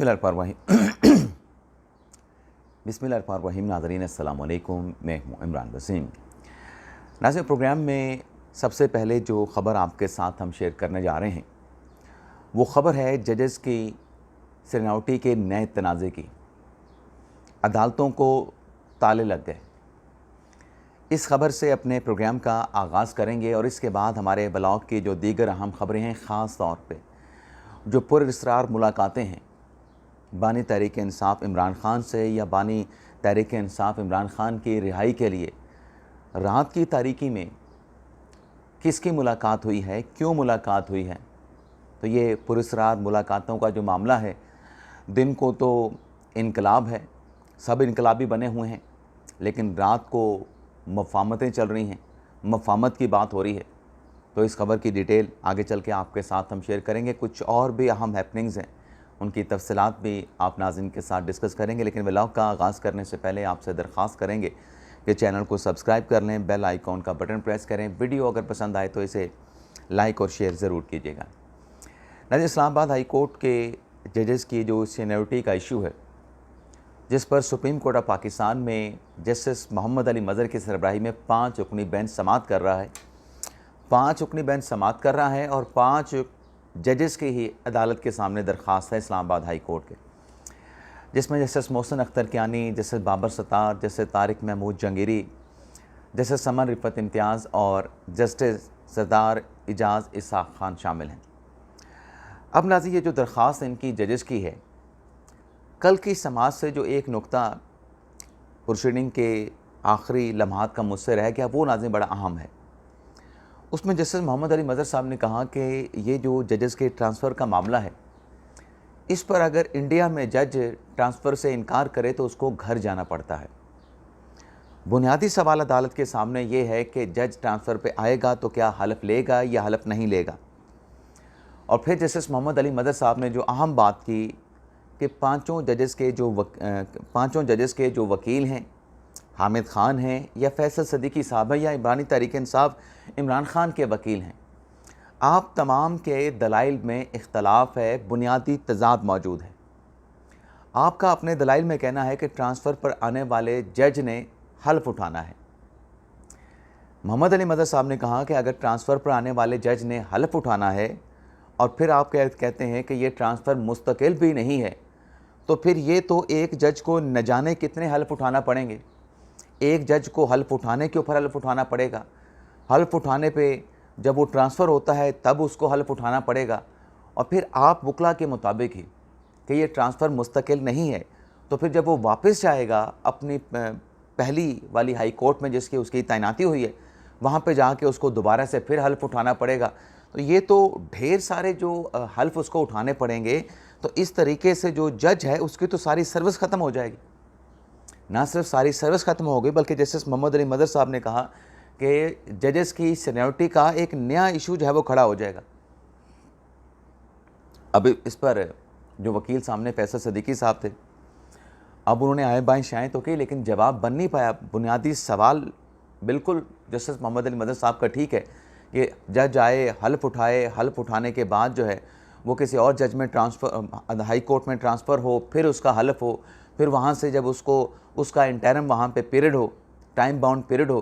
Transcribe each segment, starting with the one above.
बिस्मिल्लाहिर्रहमानिर्रहीम बिस्मिल्लाहिर्रहमानिर्रहीम। नाज़रीन अस्सलाम वालेकुम, मैं हूँ इमरान वसीम। नाज़रीन, प्रोग्राम में सबसे पहले जो ख़बर आपके साथ हम शेयर करने जा रहे हैं वो ख़बर है जजेस की सीनियरिटी के नए तनाज़े की। अदालतों को ताले लग गए। इस ख़बर से अपने प्रोग्राम का आगाज़ करेंगे और इसके बाद हमारे ब्लॉग की जो दीगर अहम ख़बरें हैं, ख़ास तौर पे जो पुरअसरार मुलाकातें हैं बानी तहरीक इंसाफ़ इमरान ख़ान से या बानी तहरीक इंसाफ़ इमरान ख़ान की रिहाई के लिए रात की तारीकी में किसकी मुलाकात हुई है, क्यों मुलाकात हुई है। तो ये पुरअसरार मुलाकातों का जो मामला है, दिन को तो इनकलाब है, सब इनकलाबी बने हुए हैं, लेकिन रात को मफ़ाहमतें चल रही हैं, मफ़ाहमत की बात हो रही है। तो इस खबर की डिटेल आगे चल के आपके साथ हम शेयर करेंगे। कुछ और भी अहम हैपनिंग्स हैं, उनकी तफसीलात भी आप नाज़रीन के साथ डिस्कस करेंगे। लेकिन व्लॉग का आगाज़ करने से पहले आपसे दरख्वास्त करेंगे कि चैनल को सब्सक्राइब कर लें, बेल आइकॉन का बटन प्रेस करें। वीडियो अगर पसंद आए तो इसे लाइक और शेयर ज़रूर कीजिएगा। नाज़रीन, इस्लामाबाद हाई कोर्ट के जजेस की जो सीनियरिटी का इशू है, जिस पर सुप्रीम कोर्ट ऑफ पाकिस्तान में जस्टिस मोहम्मद अली मज़हर की सरबराही में 5 रुकनी बेंच समाअत कर रहा है। 5 रुकनी बेंच समाअत कर रहा है और 5 जजेस की ही अदालत के सामने दरख्वास्त है इस्लामाबाद हाई कोर्ट के, जिसमें justice Mohsin Akhtar Kiyani, justice Babar Sattar, justice Tariq Mahmood Jahangiri, justice Saman Rifat Imtiaz और जस्टिस सरदार इजाज़ इसाक़ खान शामिल हैं। अब नाज़रीन, ये जो दरख्वास्त इनकी जजेस की है, कल की समाअत से जो एक नुक्ता प्रोसीडिंग के आखिरी लम्हात का मुझसे रह गया, वो नाज़रीन बड़ा अहम है। उसमें जस्टिस मोहम्मद अली मज़हर साहब ने कहा कि ये जो जजेस के ट्रांसफ़र का मामला है, इस पर अगर इंडिया में जज ट्रांसफ़र से इनकार करे तो उसको घर जाना पड़ता है। बुनियादी सवाल अदालत के सामने ये है कि जज ट्रांसफ़र पे आएगा तो क्या हलफ लेगा या हलफ नहीं लेगा। और फिर जस्टिस मोहम्मद अली मज़हर साहब ने जो अहम बात की कि पाँचों जजेस के जो वकील हैं, हामिद ख़ान हैं या फैसल सदीकी साहब हैं या बानी तहरीक इंसाफ़ इमरान ख़ान के वकील हैं, आप तमाम के दलाइल में इख्तलाफ है, बुनियादी तज़ाद मौजूद है। आपका अपने दलाइल में कहना है कि ट्रांसफ़र पर आने वाले जज ने हल्फ उठाना है। मोहम्मद अली मज़हर साहब ने कहा कि अगर ट्रांसफ़र पर आने वाले जज ने हल्फ उठाना है और फिर आप कहते हैं कि ये ट्रांसफ़र मुस्तकिल भी नहीं है, तो फिर ये तो एक जज को न जाने कितने हल्फ उठाना पड़ेंगे। एक जज को हल्फ उठाने के ऊपर हल्फ उठाना पड़ेगा, हल्फ उठाने पे जब वो ट्रांसफ़र होता है तब उसको हल्फ उठाना पड़ेगा। और फिर आप वकला के मुताबिक ही कि ये ट्रांसफ़र मुस्तकिल नहीं है, तो फिर जब वो वापस जाएगा अपनी पहली वाली हाई कोर्ट में जिसकी उसकी तैनाती हुई है, वहाँ पे जाके उसको दोबारा से फिर हल्फ उठाना पड़ेगा। तो ये तो ढेर सारे जो हल्फ उसको उठाने पड़ेंगे। तो इस तरीके से जो जज है उसकी तो सारी सर्विस ख़त्म हो जाएगी। ना सिर्फ सारी सर्विस ख़त्म हो गई, बल्कि जस्टिस मोहम्मद अली मज़हर साहब ने कहा कि जजेस की सीनियरिटी का एक नया इशू जो है वो खड़ा हो जाएगा। अब इस पर जो वकील सामने फैसल सदीकी साहब थे, अब उन्होंने आए बाएँ शाएँ तो की, लेकिन जवाब बन नहीं पाया। बुनियादी सवाल बिल्कुल जस्टिस मोहम्मद अली मज़हर साहब का ठीक है कि जज आए, हल्फ उठाए, हल्फ उठाने के बाद जो है वो किसी और जज में ट्रांसफ़र, हाई कोर्ट में ट्रांसफ़र हो, फिर उसका हल्फ हो, फिर वहाँ से जब उसका इंटरम वहाँ पे पीरियड हो, टाइम बाउंड पीरियड हो,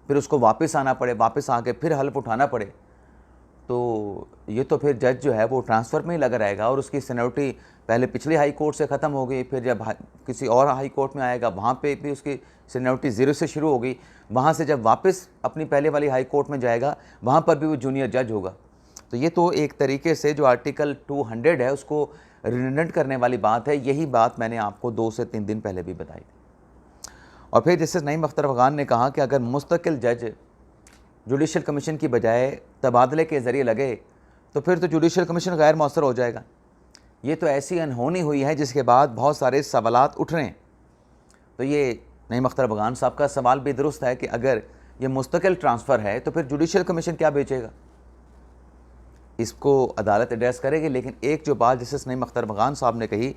फिर उसको वापस आना पड़े, वापस आके फिर हल्फ उठाना पड़े, तो ये तो फिर जज जो है वो ट्रांसफ़र में ही लगा रहेगा। और उसकी सीनियरिटी पहले पिछली हाई कोर्ट से ख़त्म हो गई, फिर जब किसी और हाई कोर्ट में आएगा वहाँ पे भी उसकी सीनियरिटी ज़ीरो से शुरू होगी, वहाँ से जब वापस अपनी पहले वाली हाई कोर्ट में जाएगा वहाँ पर भी वो जूनियर जज होगा। तो ये तो एक तरीके से जो आर्टिकल 200 है उसको रिडंडेंट करने वाली बात है। यही बात मैंने आपको 2 से 3 दिन पहले भी बताई थी। और फिर जस्टिस नईम अख्तर अफ़गान ने कहा कि अगर मुस्तकिल जज जुडिशल कमीशन की बजाय तबादले के ज़रिए लगे तो फिर तो जुडिशल कमीशन गैर मौसर हो जाएगा। ये तो ऐसी अनहोनी हुई है जिसके बाद बहुत सारे सवालात उठ रहे हैं। तो ये नईम अख्तर अफ़गान साहब का सवाल भी दुरुस्त है कि अगर ये मुस्तकिल ट्रांसफ़र है तो फिर जुडिशल कमीशन क्या बेचेगा, इसको अदालत एड्रेस करेगी। लेकिन एक जो बात जस्टिस नईम अख्तर अफ़गान साहब ने कही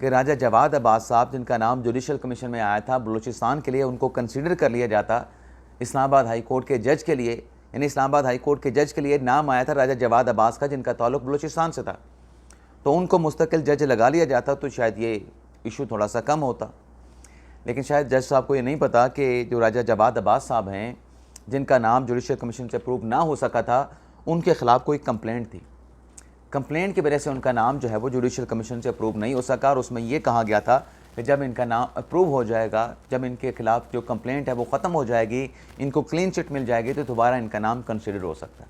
कि राजा जवाद अब्बास साहब जिनका नाम जुडिशल कमीशन में आया था बलूचिस्तान के लिए, उनको कंसीडर कर लिया जाता इस्लामाबाद हाई कोर्ट के जज के लिए, यानी इस्लामाबाद हाई कोर्ट के जज के लिए नाम आया था राजा जवाद अब्बास का, जिनका ताल्लुक़ बलूचिस्तान से था। तो उनको मुस्तकिल जज लगा लिया जाता तो शायद ये इशू थोड़ा सा कम होता। लेकिन शायद जज साहब को ये नहीं पता कि जो राजा जवाद अब्बास साहब हैं, जिनका नाम जुडिशल कमीशन से अप्रूव ना हो सका था, उनके ख़िलाफ़ कोई कंप्लेंट थी। कंप्लेंट की वजह से उनका नाम जो है वो जुडिशल कमीशन से अप्रूव नहीं हो सका, और उसमें ये कहा गया था कि जब इनका नाम अप्रूव हो जाएगा, जब इनके ख़िलाफ़ जो कंप्लेंट है वो ख़त्म हो जाएगी, इनको क्लीन चिट मिल जाएगी, तो दोबारा इनका नाम कंसिडर हो सकता है।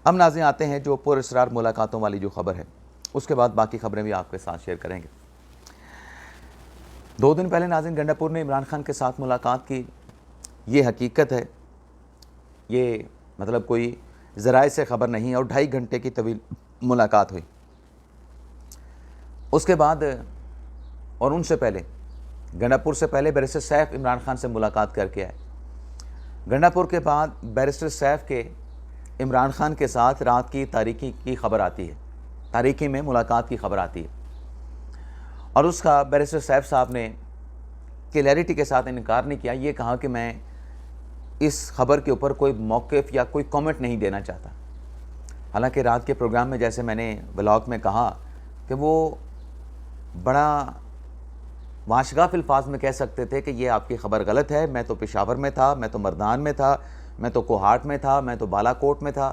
अब नाज़रीन आते हैं जो पुरअसरार मुलाकातों वाली जो ख़बर है, उसके बाद बाकी ख़बरें भी आपके साथ शेयर करेंगे। 2 दिन पहले नाज़रीन गंडापुर ने इमरान खान के साथ मुलाकात की। ये हकीकत है, ये मतलब कोई ज़राए से ख़बर नहीं, और 2.5 घंटे की तवील मुलाकात हुई। उसके बाद और उनसे पहले गंडापुर से पहले बैरिस्टर सैफ इमरान खान से मुलाकात करके आए। गंडापुर के बाद बैरिस्टर सैफ के इमरान खान के साथ रात की तारीकी की ख़बर आती है, तारीकी में मुलाकात की ख़बर आती है, और उसका बैरिस्टर सैफ साहब ने क्लैरिटी के साथ इनकार नहीं किया। ये कहा कि मैं इस ख़बर के ऊपर कोई मौक़िफ़ या कोई कमेंट नहीं देना चाहता। हालांकि रात के प्रोग्राम में जैसे मैंने व्लॉग में कहा कि वो बड़ा वाशगाफ अल्फाज में कह सकते थे कि ये आपकी ख़बर गलत है, मैं तो पेशावर में था, मैं तो मर्दान में था, मैं तो कोहाट में था, मैं तो बालाकोट में था,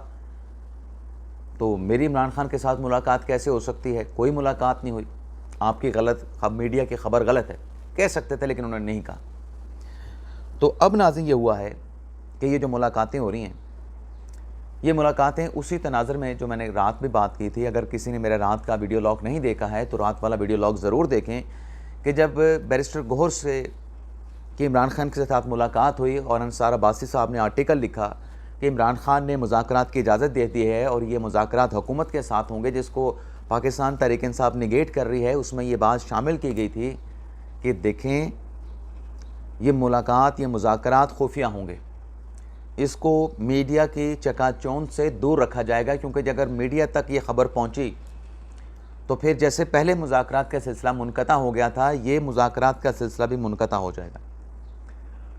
तो मेरी इमरान खान के साथ मुलाकात कैसे हो सकती है? कोई मुलाकात नहीं हुई, आपकी गलत मीडिया की ख़बर गलत है कह सकते थे, लेकिन उन्होंने नहीं कहा। तो अब नाज़रीन ये हुआ है कि ये जो मुलाकातें हो रही हैं, ये मुलाकातें उसी तनाज़र में जो मैंने रात भी बात की थी। अगर किसी ने मेरा रात का वीडियो लॉग नहीं देखा है तो रात वाला वीडियो लॉग ज़रूर देखें कि जब बैरिस्टर गौहर से कि इमरान खान के साथ मुलाकात हुई और अंसार अब्बासी साहब ने आर्टिकल लिखा कि इमरान खान ने मुज़ाकरात की इजाज़त दे दी है और ये मुज़ाकरात हुकूमत के साथ होंगे, जिसको पाकिस्तान तहरीक इंसाफ निगेट कर रही है। उसमें ये बात शामिल की गई थी कि देखें, ये मुलाकात, ये मुज़ाकरात खुफिया होंगे, इसको मीडिया की चकाचौंध से दूर रखा जाएगा, क्योंकि अगर मीडिया तक ये ख़बर पहुँची तो फिर जैसे पहले मुज़ाकरात का सिलसिला मुनक़ता हो गया था, ये मुज़ाकरात का सिलसिला भी मुनक़ता हो जाएगा।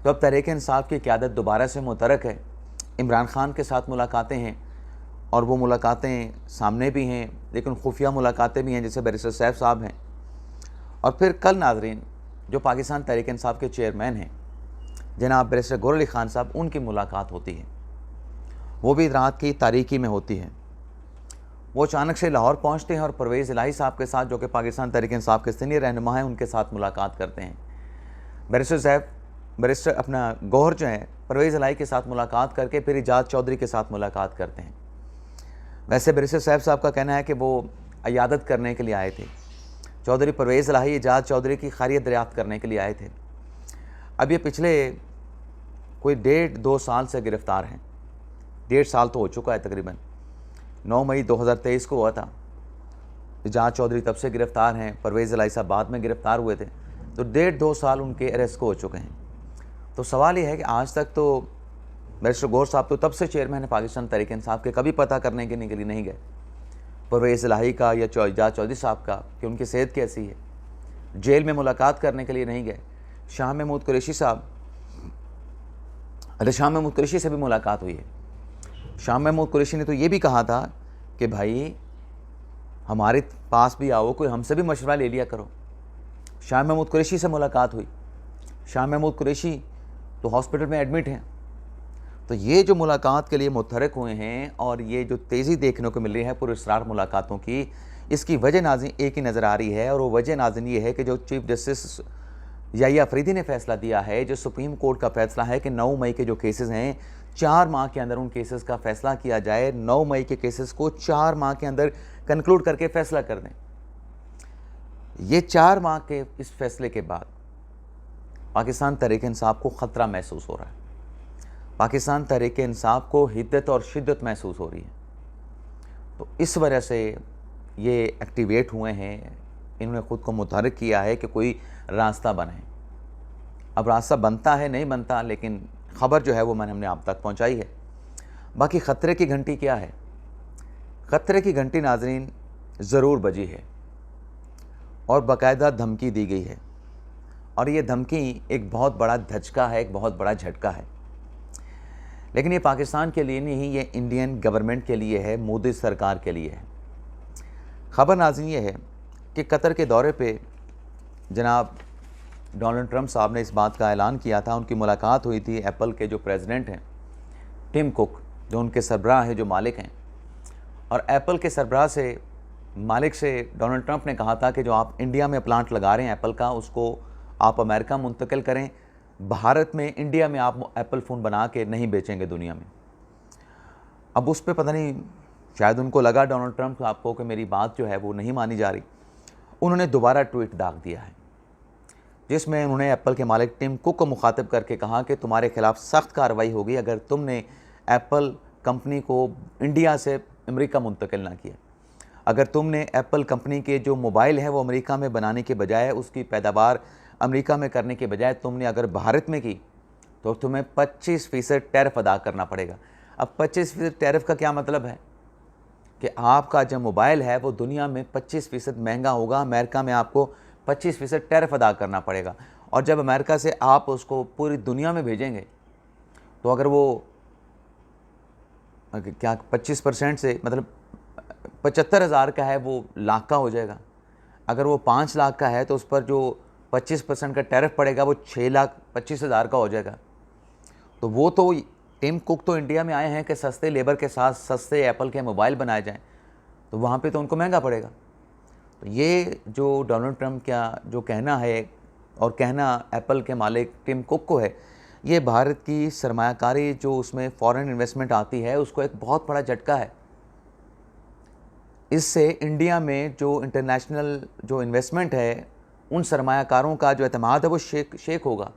तो अब तहरीक इंसाफ की क़यादत दोबारा से मुतरक है। इमरान खान के साथ मुलाकातें हैं, और वो मुलाकातें सामने भी हैं, लेकिन खुफिया मुलाकातें भी हैं, जैसे बैरिस्टर सैफ साहब हैं। और फिर कल नाज़रीन जो पाकिस्तान तहरीक इंसाफ के चेयरमैन हैं जनाब बैरिस्टर गौहर अली खान साहब, उनकी मुलाकात होती है, वो भी रात की तारीकी में होती है। वो अचानक से लाहौर पहुँचते हैं और परवेज़ इलाही साहब के साथ, जो कि पाकिस्तान तहरीक इंसाफ के सीनियर रहनुमा हैं, उनके साथ मुलाकात करते हैं। बैरिस्टर अपना गौहर जो है परवेज़ इलाही के साथ मुलाकात करके फिर इजाज़ चौधरी के साथ मुलाकात करते हैं। वैसे बैरिस्टर सैफ साहब का कहना है कि वो अयादत करने के लिए आए थे, चौधरी परवेज़ इलाही इजाज़ चौधरी की खैरियत दरियाफ़्त करने के लिए आए थे। अब ये पिछले कोई 1.5-2 साल से गिरफ़्तार हैं, 1.5 साल तो हो चुका है तकरीबन। 9 मई 2023 को हुआ था, इजाज़ चौधरी तब से गिरफ़्तार हैं, परवेज़ इलाही साहब बाद में गिरफ़्तार हुए थे, तो 1.5-2 साल उनके अरेस्ट को हो चुके हैं। तो सवाल ये है कि आज तक तो बैरिस्टर गौहर साहब तो तब से चेयरमैन है पाकिस्तान तहरीक इंसाफ के, कभी पता करने के लिए नहीं गए परवेज़ इलाही का या इजाज़ चौधरी साहब का कि उनकी सेहत कैसी है। जेल में मुलाकात करने के लिए नहीं गए। शाह महमूद कुरैशी साहब, शाह महमूद कुरैशी से भी मुलाकात हुई है। शाह महमूद कुरैशी ने तो ये भी कहा था कि भाई हमारे पास भी आओ, कोई हमसे भी मशवरा ले लिया करो। शाह महमूद कुरैशी से मुलाकात हुई। शाह महमूद कुरैशी तो हॉस्पिटल में एडमिट हैं। तो ये जो मुलाकात के लिए मुतहरक हुए हैं और ये जो तेज़ी देखने को मिल रही है पुरअसरार मुलाकातों की, इसकी वजह नाज़रीन एक ही नज़र आ रही है, और वो वजह नाज़रीन ये है कि जो चीफ जस्टिस याहिया अफरीदी ने फ़ैसला दिया है, जो सुप्रीम कोर्ट का फ़ैसला है कि 9 मई के जो केसेस हैं, 4 माह के अंदर उन केसेस का फ़ैसला किया जाए। 9 मई के केसेस को 4 माह के अंदर कंक्लूड करके फ़ैसला कर दें। ये 4 माह के इस फैसले के बाद पाकिस्तान तहरीक इंसाफ को ख़तरा महसूस हो रहा है। पाकिस्तान तहरीक इंसाफ को हिद्दत और शिद्दत महसूस हो रही है। तो इस वजह से ये एक्टिवेट हुए हैं, इन्होंने ख़ुद को मुतहर्रिक किया है कि कोई रास्ता बने। अब रास्ता बनता है नहीं बनता, लेकिन ख़बर जो है वो हमने आप तक पहुंचाई है। बाकी ख़तरे की घंटी क्या है? ख़तरे की घंटी नाज़रीन ज़रूर बजी है और बाकायदा धमकी दी गई है, और ये धमकी एक बहुत बड़ा धचका है, एक बहुत बड़ा झटका है। लेकिन ये पाकिस्तान के लिए नहीं, ये इंडियन गवर्नमेंट के लिए है, मोदी सरकार के लिए है। ख़बर नाज़रीन ये है कि कतर के दौरे पे जनाब डोनाल्ड ट्रंप साहब ने इस बात का ऐलान किया था। उनकी मुलाकात हुई थी एप्पल के जो प्रेसिडेंट हैं टिम कुक, जो उनके सरबराह हैं, जो मालिक हैं, और एप्पल के सरबराह से, मालिक से डोनाल्ड ट्रंप ने कहा था कि जो आप इंडिया में प्लांट लगा रहे हैं एप्पल का, उसको आप अमेरिका मुंतकिल करें। भारत में, इंडिया में आप एप्पल फ़ोन बना के नहीं बेचेंगे दुनिया में। अब उस पर पता नहीं, शायद उनको लगा डोनाल्ड ट्रंप साहब को कि मेरी बात जो है वो नहीं मानी जा रही। उन्होंने दोबारा ट्वीट दाग दिया है जिसमें उन्होंने एप्पल के मालिक टिम कुक को मुखातिब करके कहा कि तुम्हारे खिलाफ सख्त कार्रवाई होगी अगर तुमने एप्पल कंपनी को इंडिया से अमेरिका मुंतकिल ना किया। अगर तुमने एप्पल कंपनी के जो मोबाइल हैं वो अमेरिका में बनाने के बजाय, उसकी पैदावार अमेरिका में करने के बजाय तुमने अगर भारत में की, तो तुम्हें 25% टैरिफ अदा करना पड़ेगा। अब 25% टैरिफ का क्या मतलब है कि आपका जो मोबाइल है वो दुनिया में 25% महंगा होगा, अमेरिका में आपको 25% टैरिफ अदा करना पड़ेगा। और जब अमेरिका से आप उसको पूरी दुनिया में भेजेंगे तो अगर वो क्या 25% से मतलब 75,000 का है वो लाख का हो जाएगा। अगर वो 5 लाख का है तो उस पर जो 25% का टैरिफ पड़ेगा वो 6,25,000 का हो जाएगा। तो वो तो टिम कुक तो इंडिया में आए हैं कि सस्ते लेबर के साथ सस्ते एप्पल के मोबाइल बनाए जाएं, तो वहाँ पे तो उनको महंगा पड़ेगा। तो ये जो डोनाल्ड ट्रंप का जो कहना है, और कहना एप्पल के मालिक टिम कुक को है, ये भारत की सरमायाकारी जो उसमें फॉरेन इन्वेस्टमेंट आती है उसको एक बहुत बड़ा झटका है। इससे इंडिया में जो इंटरनेशनल जो इन्वेस्टमेंट है, उन सरमायाकारों का जो एतमाद है वो शेक होगा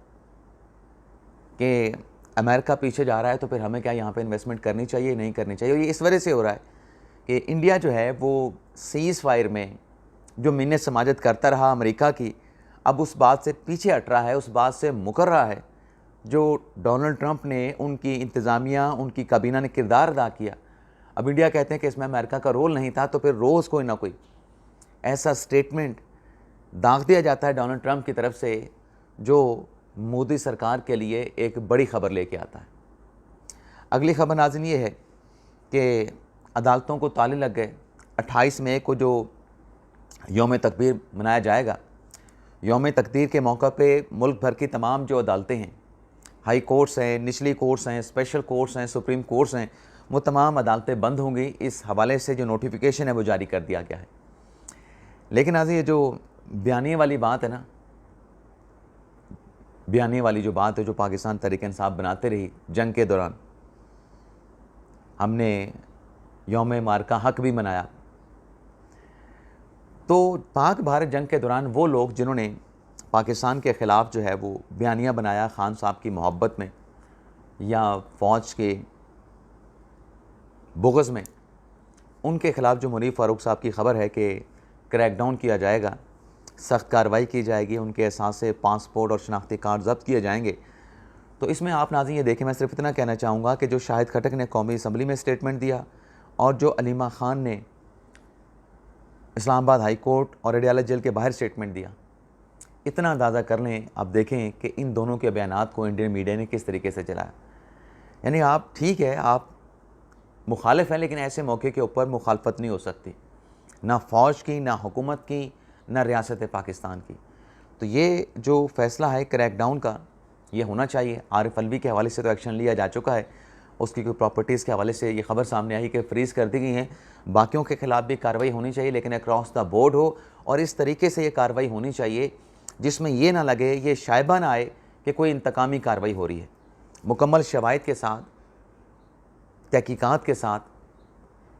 कि अमेरिका पीछे जा रहा है तो फिर हमें क्या यहाँ पे इन्वेस्टमेंट करनी चाहिए, नहीं करनी चाहिए। ये इस वजह से हो रहा है कि इंडिया जो है वो सीज़ फायर में जो मिन्नत समाजत करता रहा अमेरिका की, अब उस बात से पीछे हट रहा है, उस बात से मुकर रहा है जो डोनाल्ड ट्रंप ने, उनकी इंतज़ामिया, उनकी काबीना ने किरदार अदा किया। अब इंडिया कहते हैं कि इसमें अमेरिका का रोल नहीं था, तो फिर रोज़ कोई ना कोई ऐसा स्टेटमेंट दाग दिया जाता है डोनाल्ड ट्रंप की तरफ से जो मोदी सरकार के लिए एक बड़ी खबर लेके आता है। अगली खबर नाज़रीन ये है कि अदालतों को ताले लग गए। 28 मई को जो यौम तकबीर मनाया जाएगा, यौम तकदीर के मौका पे मुल्क भर की तमाम जो अदालतें हैं, हाई कोर्ट्स हैं, निचली कोर्ट्स हैं, स्पेशल कोर्ट्स हैं, सुप्रीम कोर्ट्स हैं, वो तमाम अदालतें बंद होंगी। इस हवाले से जो नोटिफिकेशन है वो जारी कर दिया गया है। लेकिन आज ये जो बयानी वाली बात है ना, बयानी वाली जो बात है जो पाकिस्तान तहरीक इंसाफ बनाते रही जंग के दौरान, हमने यौम मारका हक भी मनाया। तो पाक भारत जंग के दौरान वो लोग जिन्होंने पाकिस्तान के ख़िलाफ़ जो है वो बयानिया बनाया ख़ान साहब की मोहब्बत में या फ़ौज के बुग़्ज़ में, उनके ख़िलाफ़ जो मुनीफ़ फ़ारूक साहब की ख़बर है कि क्रैकडाउन किया जाएगा, सख्त कार्रवाई की जाएगी, उनके असासे पासपोर्ट और शनाख्ती कार्ड ज़ब्त किए जाएंगे। तो इसमें आप नाज़रीन ये देखें, मैं सिर्फ इतना कहना चाहूँगा कि जो शाहिद खटक ने कौमी असम्बली में स्टेटमेंट दिया और जो अलीमा ख़ान ने इस्लामाबाद हाई कोर्ट और अडयाला जेल के बाहर स्टेटमेंट दिया, इतना अंदाज़ा कर लें, आप देखें कि इन दोनों के बयानात को इंडियन मीडिया ने किस तरीके से चलाया। यानी आप ठीक है, आप मुखालिफ हैं, लेकिन ऐसे मौके के ऊपर मुखालफत नहीं हो सकती, ना फ़ौज की, ना हुकूमत की, ना रियासत पाकिस्तान की। तो ये जो फ़ैसला है क्रैकडाउन का, ये होना चाहिए। आरिफ अलवी के हवाले से तो एक्शन लिया जा चुका है, उसकी कोई प्रॉपर्टीज़ के हवाले से ये खबर सामने आई कि फ्रीज़ कर दी गई हैं। बाकियों के ख़िलाफ़ भी कार्रवाई होनी चाहिए, लेकिन अक्रॉस द बोर्ड हो, और इस तरीके से ये कार्रवाई होनी चाहिए जिसमें ये ना लगे, ये शायबा ना आए कि कोई इंतकामी कार्रवाई हो रही है। मुकम्मल शवाहिद के साथ, तहकीकात के साथ,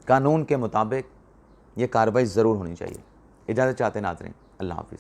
कानून के मुताबिक ये कार्रवाई ज़रूर होनी चाहिए। इजाज़त चाहते नाज़रीन, अल्लाह हाफ़िज़।